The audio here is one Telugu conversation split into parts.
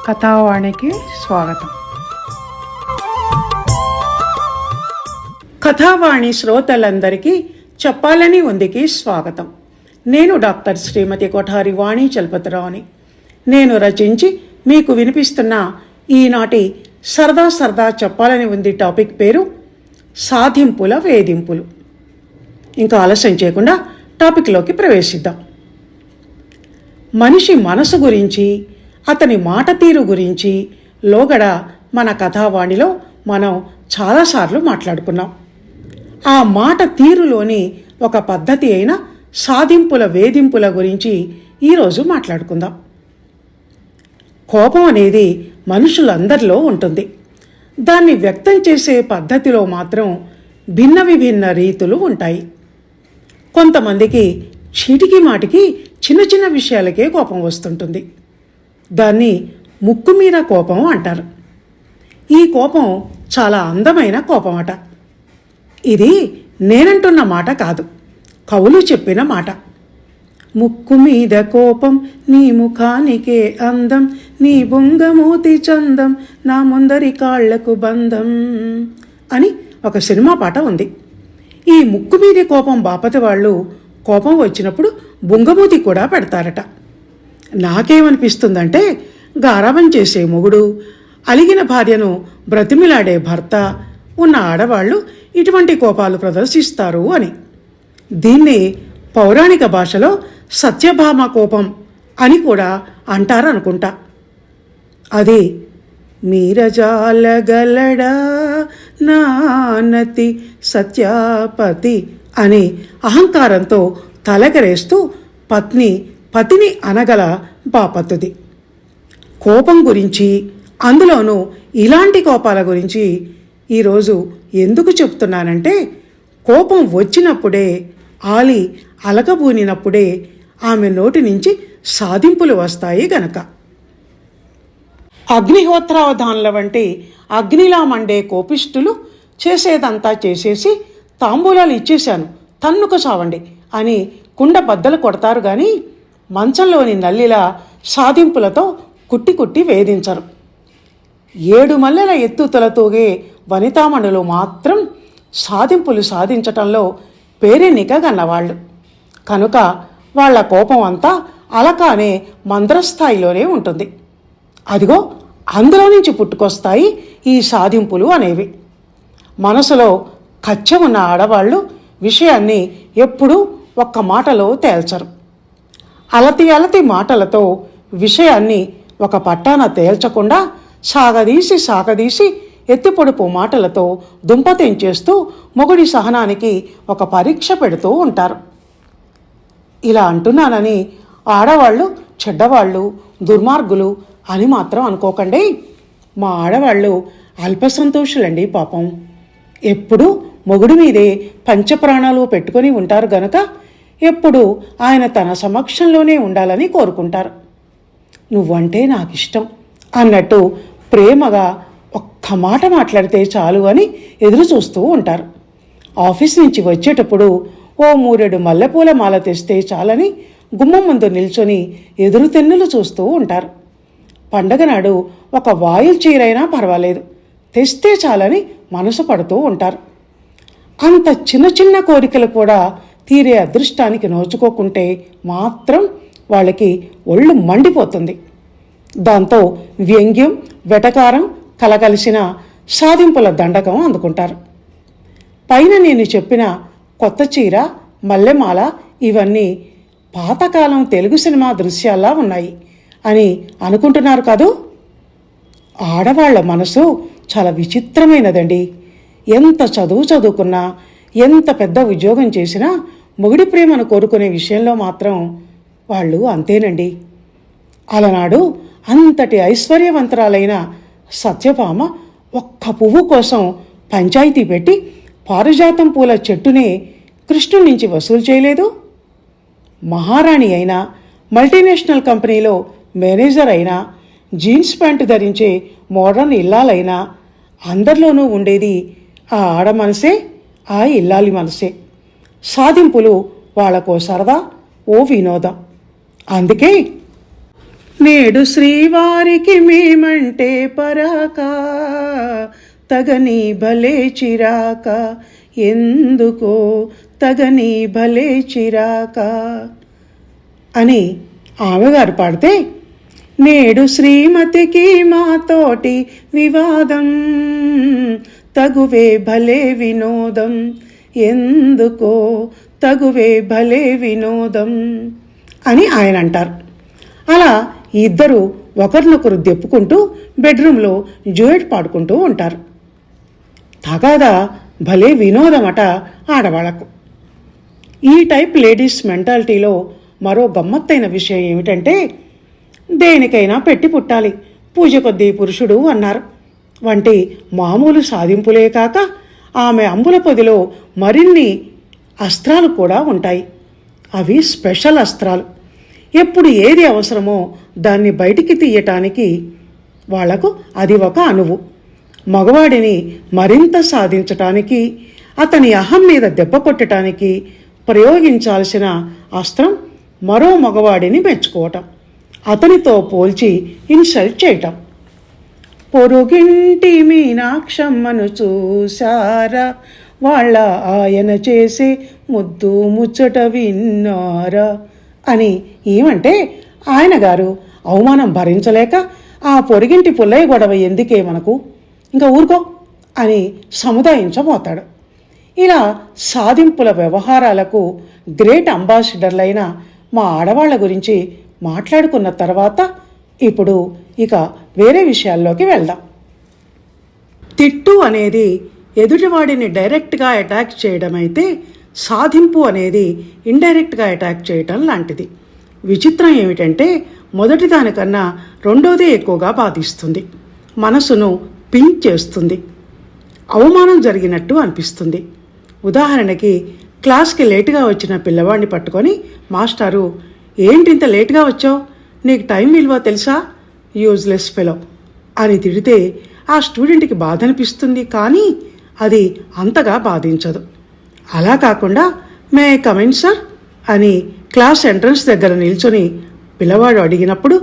కథావాణికి స్వాగతం. కథావాణి శ్రోతలందరికీ చెప్పాలని ఉందికి స్వాగతం. నేను డాక్టర్ శ్రీమతి కొఠారి వాణి చలపతిరావుని. నేను రచించి మీకు వినిపిస్తున్న ఈనాటి సరదా చెప్పాలని ఉంది టాపిక్ పేరు సాధింపుల వేధింపులు. ఇంకా ఆలస్యం చేయకుండా టాపిక్లోకి ప్రవేశిద్దాం. మనిషి మనసు గురించి, అతని మాట తీరు గురించి లోగడ మన కథావాణిలో మనం చాలాసార్లు మాట్లాడుకున్నాం. ఆ మాట తీరులోని ఒక పద్ధతి అయిన సాధింపుల వేధింపుల గురించి ఈరోజు మాట్లాడుకుందాం. కోపం అనేది మనుషులందరిలో ఉంటుంది. దాన్ని వ్యక్తం చేసే పద్ధతిలో మాత్రం భిన్న రీతులు ఉంటాయి. కొంతమందికి చీటికి మాటికి చిన్న విషయాలకే కోపం వస్తుంటుంది. దాన్ని ముక్కు మీద కోపం అంటారు. ఈ కోపం చాలా అందమైన కోపం అట. ఇది నేనంటున్న మాట కాదు, కవులు చెప్పిన మాట. ముక్కు మీద కోపం, నీ ముఖానికే అందం, నీ బొంగమూతి చందం, నా ముందరి కాళ్లకు బంధం అని ఒక సినిమా పాట ఉంది. ఈ ముక్కు మీది కోపం బాపతి వాళ్ళు కోపం వచ్చినప్పుడు బొంగమూతి కూడా పెడతారట. నాకేమనిపిస్తుందంటే, గారాబం చేసే మొగుడు, అలిగిన భార్యను బ్రతిమిలాడే భర్త ఉన్న ఆడవాళ్లు ఇటువంటి కోపాలు ప్రదర్శిస్తారు అని. దీన్ని పౌరాణిక భాషలో సత్యభామ కోపం అని కూడా అంటారనుకుంటా. అది మీరజాలగలడా నానతి సత్యాపతి అని అహంకారంతో తలగరేస్తూ పతిని అనగల బాపతుది. కోపం గురించి, అందులోనూ ఇలాంటి కోపాల గురించి ఈరోజు ఎందుకు చెప్తున్నానంటే, కోపం వచ్చినప్పుడే, అలకబూనినప్పుడే ఆమె నోటి నుంచి సాధింపులు వస్తాయి గనక. అగ్నిహోత్రావధానుల వంటి అగ్నిలా మండే కోపిష్ఠులు చేసేదంతా చేసేసి తాంబూలాలు ఇచ్చేశాను, తన్నుకు సావండి అని కుండ బద్దలు కొడతారు గాని మంచంలోని నల్లిలా సాధింపులతో కుట్టి వేధించరు. 7 మల్లెల ఎత్తుతల తూగే వనితామణులు మాత్రం సాధింపులు సాధించటంలో పేరెన్నికగన్నవాళ్ళు కనుక వాళ్ల కోపం అంతా అలకానే మంద్రస్థాయిలోనే ఉంటుంది. అదిగో అందులో నుంచి పుట్టుకొస్తాయి ఈ సాధింపులు అనేవి. మనసులో కచ్చ ఉన్న ఆడవాళ్ళు విషయాన్ని ఎప్పుడూ ఒక్క మాటలో తేల్చరు. అలతి మాటలతో విషయాన్ని ఒక పట్టాన తేల్చకుండా సాగదీసి ఎత్తిపొడుపు మాటలతో దుంపతెంచేస్తూ మొగుడి సహనానికి ఒక పరీక్ష పెడుతూ ఉంటారు. ఇలా అంటున్నానని ఆడవాళ్ళు చెడ్డవాళ్ళు, దుర్మార్గులు అని మాత్రం అనుకోకండి. మా ఆడవాళ్ళు అల్పసంతోషులండి పాపం. ఎప్పుడూ మొగుడి మీదే పంచప్రాణాలు పెట్టుకొని ఉంటారు గనక ఎప్పుడు ఆయన తన సమక్షంలోనే ఉండాలని కోరుకుంటారు. నువ్వంటే నాకిష్టం అన్నట్టు ప్రేమగా ఒక్క మాట మాట్లాడితే చాలు అని ఎదురు చూస్తూ ఉంటారు. ఆఫీస్ నుంచి వచ్చేటప్పుడు ఓ 3 మల్లెపూల మాల తెస్తే చాలని గుమ్మం ముందు నిల్చొని ఎదురు తెన్నులు చూస్తూ ఉంటారు. పండగ నాడు ఒక వాయిల్ చీరైనా పర్వాలేదు, తెస్తే చాలని మనసు పడుతూ ఉంటారు. అంత చిన్న కోరికలు కూడా తీరే అదృష్టానికి నోచుకోకుంటే మాత్రం వాళ్ళకి ఒళ్ళు మండిపోతుంది. దాంతో వ్యంగ్యం, వెటకారం కలగలిసిన సాధింపుల దండకం అందుకుంటారు. పైన నేను చెప్పిన కొత్త చీర, మల్లెమాల ఇవన్నీ పాతకాలం తెలుగు సినిమా దృశ్యాల్లా ఉన్నాయి అని అనుకుంటున్నారు కాదు. ఆడవాళ్ల మనసు చాలా విచిత్రమైనదండి. ఎంత చదువుకున్నా, ఎంత పెద్ద ఉద్యోగం చేసినా మొగుడి ప్రేమను కోరుకునే విషయంలో మాత్రం వాళ్ళు అంతేనండి. అలనాడు అంతటి ఐశ్వర్యవంతరాలైన సత్యభామ ఒక్క పువ్వు కోసం పంచాయతీ పెట్టి పారిజాతం పూల చెట్టునే కృష్ణుడి నుంచి వసూలు చేయలేదు. మహారాణి అయినా, మల్టీనేషనల్ కంపెనీలో మేనేజర్ అయినా, జీన్స్ ప్యాంటు ధరించే మోడర్న్ ఇల్లాలైనా అందరిలోనూ ఉండేది ఆ ఆడ మనసే, ఆ ఇల్లాలి మనసే. సాధింపులు వాళ్ళకో సరదా, ఓ వినోదం. అందుకే నేడు శ్రీవారికి మేమంటే పరాక, తగని భలే చిరాక, ఎందుకో తగని భలే చిరాక అని ఆమెగారు పాడితే, నేడు శ్రీమతికి మాతోటి వివాదం, తగువే భలే వినోదం, ఎందుకో తగువే భలే వినోదం అని ఆయన అంటారు. అలా ఇద్దరు ఒకరినొకరు దెప్పుకుంటూ బెడ్రూమ్లో డ్యూయట్ పాడుకుంటూ ఉంటారు. తగాదా భలే వినోదమట ఆడవాళ్లకు. ఈ టైప్ లేడీస్ మెంటాలిటీలో మరో గమ్మత్తైన విషయం ఏమిటంటే, దేనికైనా పెట్టి పుట్టాలి, పూజ కొద్దీ పురుషుడు అన్నారు వంటి మామూలు సాధింపులే కాక ఆమె అంబుల పొదిలో మరిన్ని అస్త్రాలు కూడా ఉంటాయి. అవి స్పెషల్ అస్త్రాలు. ఎప్పుడు ఏది అవసరమో దాన్ని బయటికి తీయటానికి వాళ్లకు అది ఒక అణువు. మగవాడిని మరింత సాధించటానికి, అతని అహం మీద దెబ్బ కొట్టడానికి ప్రయోగించాల్సిన అస్త్రం మరో మగవాడిని మెచ్చుకోవటం, అతనితో పోల్చి ఇన్సల్ట్ చేయటం. పొరుగింటి మీనాక్షమ్మను చూశారా, వాళ్ళ ఆయన చేసే ముద్దు ముచ్చట విన్నారా అని ఏమంటే, ఆయన గారు అవమానం భరించలేక ఆ పొరిగింటి పుల్లయ్య గొడవ ఎందుకే మనకు, ఇంకా ఊరుకో అని సముదాయించబోతాడు. ఇలా సాధింపుల వ్యవహారాలకు గ్రేట్ అంబాసిడర్లైన మా ఆడవాళ్ల గురించి మాట్లాడుకున్న తర్వాత ఇప్పుడు ఇక వేరే విషయాల్లోకి వెళ్దాం. తిట్టు అనేది ఎదుటివాడిని డైరెక్ట్గా అటాక్ చేయడం అయితే, సాధింపు అనేది ఇండైరెక్ట్గా అటాక్ చేయటం లాంటిది. విచిత్రం ఏమిటంటే, మొదటి దానికన్నా రెండోదే ఎక్కువగా బాధిస్తుంది, మనసును పింక్ చేస్తుంది, అవమానం జరిగినట్టు అనిపిస్తుంది. ఉదాహరణకి, క్లాస్కి లేటుగా వచ్చిన పిల్లవాడిని పట్టుకొని, మాస్టారు ఏంటి ఇంత లేటుగా వచ్చావు, నీకు టైం విలువ తెలుసా, యూజ్లెస్ ఫెలో అని తిడితే ఆ స్టూడెంట్కి బాధ అనిపిస్తుంది, కానీ అది అంతగా బాధించదు. అలా కాకుండా మే కమిన్ సార్ అని క్లాస్ ఎంట్రన్స్ దగ్గర నిల్చొని పిల్లవాడు అడిగినప్పుడు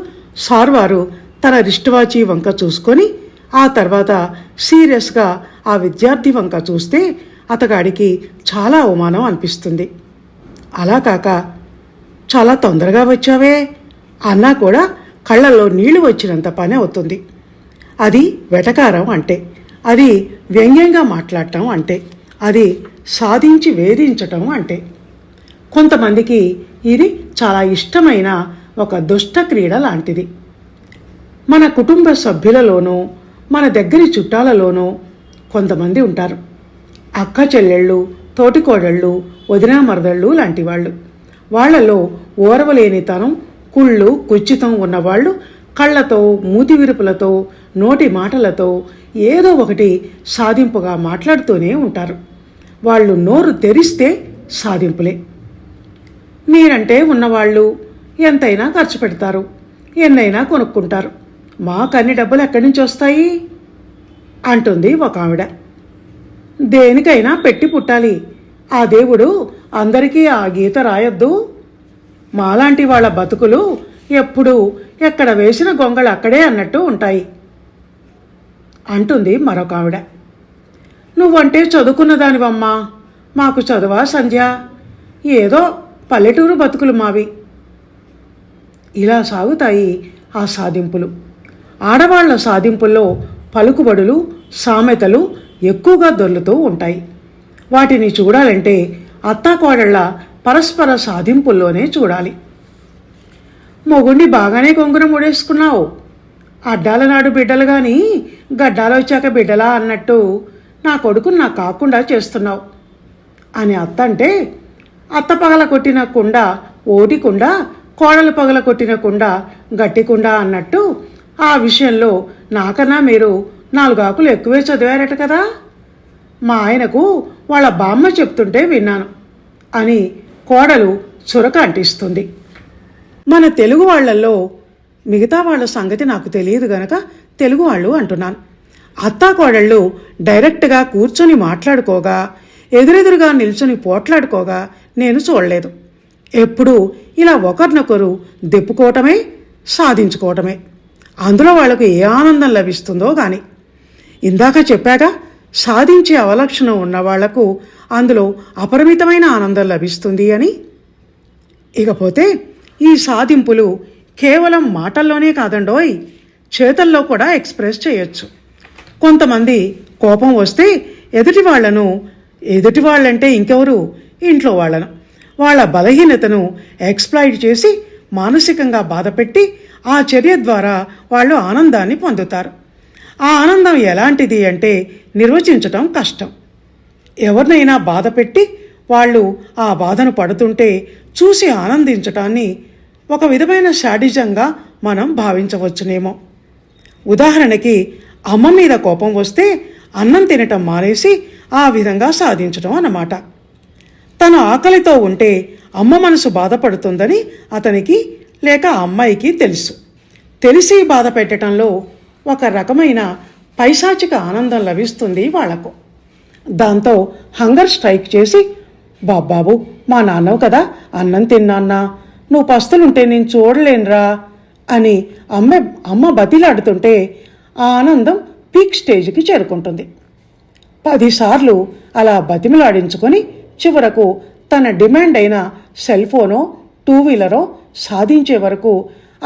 సార్ వారు తన రిస్ట్ వాచి వంక చూసుకొని ఆ తర్వాత సీరియస్గా ఆ విద్యార్థి వంక చూస్తే అతగాడికి చాలా అవమానం అనిపిస్తుంది. అలా కాక చాలా తొందరగా వచ్చావే అన్నా కూడా కళ్ళల్లో నీళ్లు వచ్చినంత పని అవుతుంది. అది వెటకారం అంటే, అది వ్యంగ్యంగా మాట్లాడటం అంటే, అది సాధించి వేధించటం అంటే. కొంతమందికి ఇది చాలా ఇష్టమైన ఒక దుష్ట క్రీడ లాంటిది. మన కుటుంబ సభ్యులలోనూ మన దగ్గరి చుట్టాలలోనూ కొంతమంది ఉంటారు, అక్క చెల్లెళ్ళు, తోటికోడళ్ళు, వదినా మరదళ్ళు లాంటి వాళ్ళు. వాళ్లలో ఓర్వలేనితనం, కుళ్ళు కుచ్చితం ఉన్నవాళ్ళు కళ్ళతో, మూతి విరుపులతో, నోటి మాటలతో ఏదో ఒకటి సాధింపుగా మాట్లాడుతూనే ఉంటారు. వాళ్ళు నోరు తెరిస్తే సాధింపులే. మీరంటే ఉన్నవాళ్ళు ఎంతైనా ఖర్చు పెడతారు, ఎన్నైనా కొనుక్కుంటారు, మాకన్ని డబ్బులు ఎక్కడి నుంచి వస్తాయి అంటుంది ఒక ఆవిడ. దేనికైనా పెట్టి పుట్టాలి, ఆ దేవుడు అందరికీ ఆ గీత రాయొద్దు, మాలాంటి వాళ్ళ బతుకులు ఎప్పుడూ ఎక్కడ వేసిన గొంగళ అక్కడే అన్నట్టు ఉంటాయి అంటుంది మరొక ఆవిడ. నువ్వంటే చదువుకున్న దానివమ్మా, మాకు చదువా సంధ్య, ఏదో పల్లెటూరు బతుకులు మావి. ఇలా సాగుతాయి ఆ సాధింపులు. ఆడవాళ్ల సాధింపుల్లో పలుకుబడులు, సామెతలు ఎక్కువగా దొర్లుతూ ఉంటాయి. వాటిని చూడాలంటే అత్తాకోడళ్ల పరస్పర సాధింపుల్లోనే చూడాలి. మొగుణ్ణి బాగానే కొంగున ముడేసుకున్నావు, అడ్డాల నాడు బిడ్డలు కానీ గడ్డాలు వచ్చాక బిడ్డలా అన్నట్టు నా కొడుకుని నాకు కాకుండా చేస్తున్నావు అని అత్త అంటే, అత్త పగల కొట్టిన కుండ ఓటి కుండ, కోడలు పగల కొట్టిన కుండ గట్టి కుండ అన్నట్టు ఆ విషయంలో నాకన్నా మీరు 4 ఆకులు ఎక్కువే చదివారట కదా, మా ఆయనకు వాళ్ళ బామ్మ చెప్తుంటే విన్నాను అని కోడలు చురక అంటిస్తుంది. మన తెలుగు వాళ్లలో మిగతా వాళ్ళ సంగతి నాకు తెలియదు గనక తెలుగు వాళ్ళు అంటున్నాను. అత్తాకోడళ్ళు డైరెక్ట్గా కూర్చొని మాట్లాడుకోగా, ఎదురెదురుగా నిల్చొని పోట్లాడుకోగా నేను చూడలేదు. ఎప్పుడూ ఇలా ఒకరినొకరు దెప్పుకోవటమే సాధించుకోవటమే. అందులో వాళ్లకు ఏ ఆనందం లభిస్తుందో కానీ. ఇందాక చెప్పాక, సాధించే అవలక్షణం ఉన్న వాళ్లకు అందులో అపరిమితమైన ఆనందం లభిస్తుంది అని. ఇకపోతే ఈ సాధింపులు కేవలం మాటల్లోనే కాదండోయ్, చేతల్లో కూడా ఎక్స్ప్రెస్ చేయొచ్చు. కొంతమంది కోపం వస్తే ఎదుటి వాళ్ళంటే ఇంకెవరు, ఇంట్లో వాళ్ళ బలహీనతను ఎక్స్‌ప్లాయిట్ చేసి మానసికంగా బాధపెట్టి ఆ చర్య ద్వారా వాళ్ళు ఆనందాన్ని పొందుతారు. ఆ ఆనందం ఎలాంటిది అంటే నిర్వచించటం కష్టం. ఎవరినైనా బాధపెట్టి వాళ్ళు ఆ బాధను పడుతుంటే చూసి ఆనందించటాన్ని ఒక విధమైన శాడిజంగా మనం భావించవచ్చునేమో. ఉదాహరణకి, అమ్మ మీద కోపం వస్తే అన్నం తినటం మానేసి ఆ విధంగా సాధించటం అన్నమాట. తన ఆకలితో ఉంటే అమ్మ మనసు బాధపడుతుందని అతనికి లేక అమ్మాయికి తెలిసి బాధ పెట్టడంలో ఒక రకమైన పైశాచిక ఆనందం లభిస్తుంది వాళ్లకు. దాంతో హంగర్ స్ట్రైక్ చేసి, బాబాబు మా నాన్నవు కదా, అన్నం తిన్నాన్నా, నువ్వు పస్తులుంటే నేను చూడలేనురా అని అమ్మ బతిలాడుతుంటే ఆ ఆనందం పీక్ స్టేజ్కి చేరుకుంటుంది. 10 సార్లు అలా బతిమలాడించుకొని చివరకు తన డిమాండ్ అయిన సెల్ ఫోనో 2 వీలరో సాధించే వరకు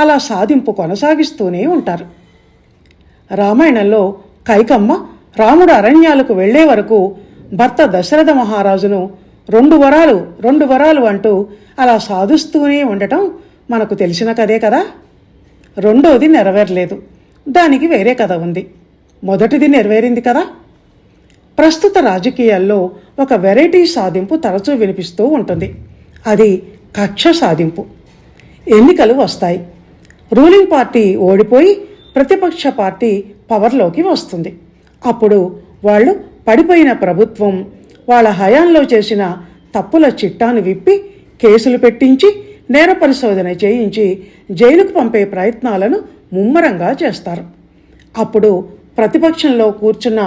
అలా సాధింపు కొనసాగిస్తూనే ఉంటారు. రామాయణంలో కైకమ్మ రాముడు అరణ్యాలకు వెళ్లే వరకు భర్త దశరథ మహారాజును 2 వరాలు అంటూ అలా సాధిస్తూనే ఉండటం మనకు తెలిసిన కథే కదా. రెండోది నెరవేరలేదు, దానికి వేరే కథ ఉంది. మొదటిది నెరవేరింది కదా. ప్రస్తుత రాజకీయాల్లో ఒక వెరైటీ సాధింపు తరచూ వినిపిస్తూ ఉంటుంది. అది కక్ష సాధింపు. ఎన్నికలు వస్తాయి, రూలింగ్ పార్టీ ఓడిపోయి ప్రతిపక్ష పార్టీ పవర్లోకి వస్తుంది. అప్పుడు వాళ్ళు పడిపోయిన ప్రభుత్వం వాళ్ళ హయాంలో చేసిన తప్పుల చిట్టాను విప్పి కేసులు పెట్టించి నేర పరిశోధన చేయించి జైలుకు పంపే ప్రయత్నాలను ముమ్మరంగా చేస్తారు. అప్పుడు ప్రతిపక్షంలో కూర్చున్న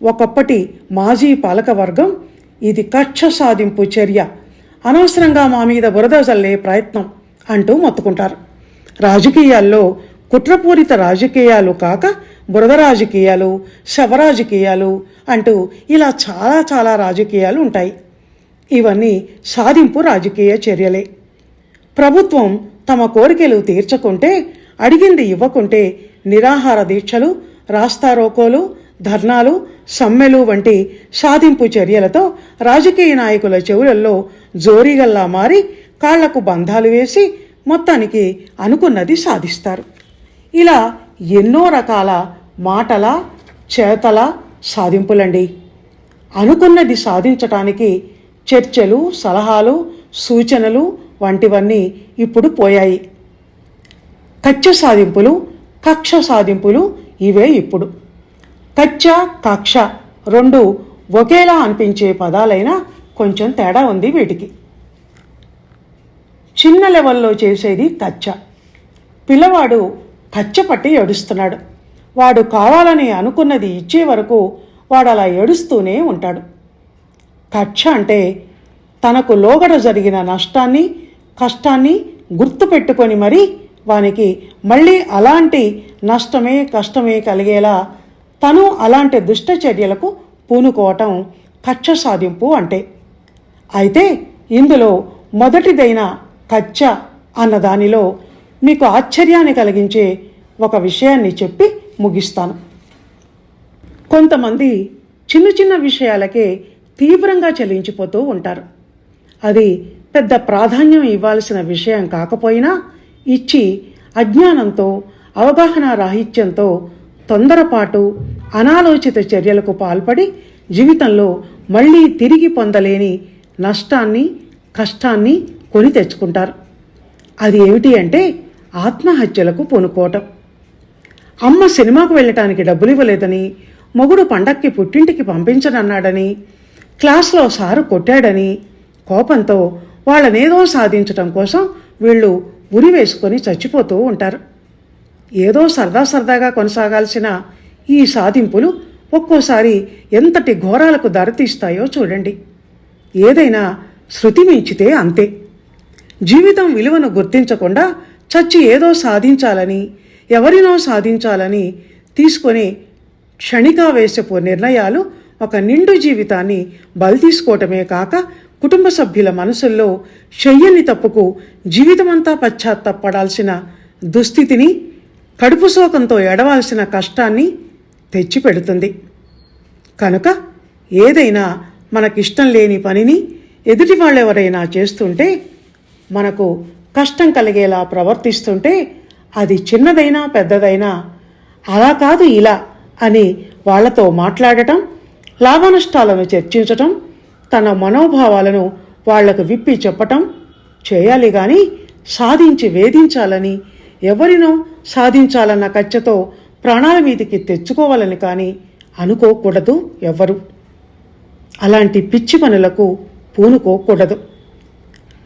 ఒకప్పటి మాజీ పాలకవర్గం ఇది కక్ష సాధింపు చర్య, అనవసరంగా మా మీద బురద జల్లే ప్రయత్నం అంటూ మొత్తుకుంటారు. రాజకీయాల్లో కుట్రపూరిత రాజకీయాలు కాక బురద రాజకీయాలు, శవ రాజకీయాలు అంటూ ఇలా చాలా రాజకీయాలు ఉంటాయి. ఇవన్నీ సాధింపు రాజకీయ చర్యలే. ప్రభుత్వం తమ కోరికలు తీర్చకుంటే, అడిగింది ఇవ్వకుంటే నిరాహార దీక్షలు, రాస్తారోకోలు, ధర్నాలు, సమ్మెలు వంటి సాధింపు చర్యలతో రాజకీయ నాయకుల చెవులలో జోరీగల్లా మారి కాళ్లకు బంధాలు వేసి మొత్తానికి అనుకున్నది సాధిస్తారు. ఇలా ఎన్నో రకాల మాటల, చేతల సాధింపులండి. అనుకున్నది సాధించటానికి చర్చలు, సలహాలు, సూచనలు వంటివన్నీ ఇప్పుడు పోయాయి. కక్ష సాధింపులు ఇవే ఇప్పుడు. కచ్చ, కక్ష రెండు ఒకేలా అనిపించే పదాలైనా కొంచెం తేడా ఉంది వీటికి. చిన్న లెవెల్లో చేసేది కచ్చ. పిల్లవాడు కచ్చపట్టి ఏడుస్తున్నాడు. వాడు కావాలని అనుకున్నది ఇచ్చే వరకు వాడు అలా ఏడుస్తూనే ఉంటాడు. కక్ష అంటే తనకు లోగడ జరిగిన నష్టాన్ని, కష్టాన్ని గుర్తుపెట్టుకొని మరీ వానికి మళ్ళీ అలాంటి నష్టమే, కష్టమే కలిగేలా తను అలాంటి దుష్ట చర్యలకు పూనుకోవటం కక్ష సాధింపు అంటే. అయితే ఇందులో మొదటిదైన కచ్చ అన్న దానిలో మీకు ఆశ్చర్యాన్ని కలిగించే ఒక విషయాన్ని చెప్పి ముగిస్తాను. కొంతమంది చిన్న విషయాలకే తీవ్రంగా చలించిపోతూ ఉంటారు. అది పెద్ద ప్రాధాన్యం ఇవ్వాల్సిన విషయం కాకపోయినా ఇచ్చి అజ్ఞానంతో, అవగాహన రాహిత్యంతో తొందరపాటు, అనాలోచిత చర్యలకు పాల్పడి జీవితంలో మళ్ళీ తిరిగి పొందలేని నష్టాన్ని, కష్టాన్ని కొని తెచ్చుకుంటారు. అది ఏమిటి అంటే ఆత్మహత్యలకు పూనుకోవటం. అమ్మ సినిమాకు వెళ్ళటానికి డబ్బులు ఇవ్వలేదని, మొగుడు పండక్కి పుట్టింటికి పంపించనన్నాడని, క్లాస్లో సారు కొట్టాడని కోపంతో వాళ్ళనేదో సాధించటం కోసం వీళ్ళు ఉరి వేసుకొని చచ్చిపోతూ ఉంటారు. ఏదో సరదాగా కొనసాగాల్సిన ఈ సాధింపులు ఒక్కోసారి ఎంతటి ఘోరాలకు దారితీస్తాయో చూడండి. ఏదైనా శృతి మించితే అంతే. జీవితం విలువను గుర్తించకుండా చచ్చి ఏదో సాధించాలని, ఎవరినో సాధించాలని తీసుకొని క్షణికావేశపు నిర్ణయాలు ఒక నిండు జీవితాన్ని బలి తీసుకోవటమే కాక కుటుంబ సభ్యుల మనసుల్లో చెయ్యని తప్పుకు జీవితమంతా పశ్చాత్తాపడాల్సిన దుస్థితిని, కడుపు శోకంతో ఎడవాల్సిన కష్టాన్ని తెచ్చిపెడుతుంది. కనుక ఏదైనా మనకిష్టం లేని పనిని ఎదుటి వాళ్ళెవరైనా చేస్తుంటే, మనకు కష్టం కలిగేలా ప్రవర్తిస్తుంటే, అది చిన్నదైనా పెద్దదైనా అలా కాదు ఇలా అని వాళ్లతో మాట్లాడటం, లాభనష్టాలను చర్చించటం, తన మనోభావాలను వాళ్లకు విప్పి చెప్పటం చేయాలి. కానీ సాధించి వేధించాలని, ఎవరినో సాధించాలన్న కచ్చతో ప్రాణాల మీదికి తెచ్చుకోవాలని కానీ అనుకోకూడదు ఎవ్వరు. అలాంటి పిచ్చి పనులకు పూనుకోకూడదు.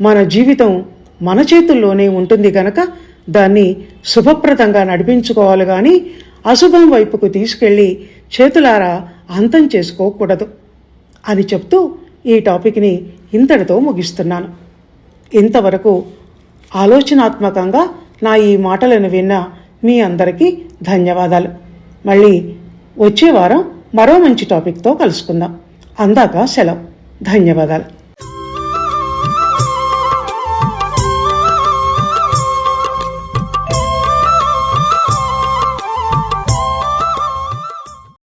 మన జీవితం మన చేతుల్లోనే ఉంటుంది గనక దాన్ని శుభప్రదంగా నడిపించుకోవాలి. కానీ అశుభం వైపుకు తీసుకెళ్ళి చేతులారా అంతం చేసుకోకూడదు అని చెప్తూ ఈ టాపిక్ని ఇంతటితో ముగిస్తున్నాను. ఇంతవరకు ఆలోచనాత్మకంగా నా ఈ మాటలను విన్న మీ అందరికీ ధన్యవాదాలు. మళ్ళీ వచ్చే వారం మరో మంచి టాపిక్తో కలుసుకుందాం. అందాక సెలవు. ధన్యవాదాలు.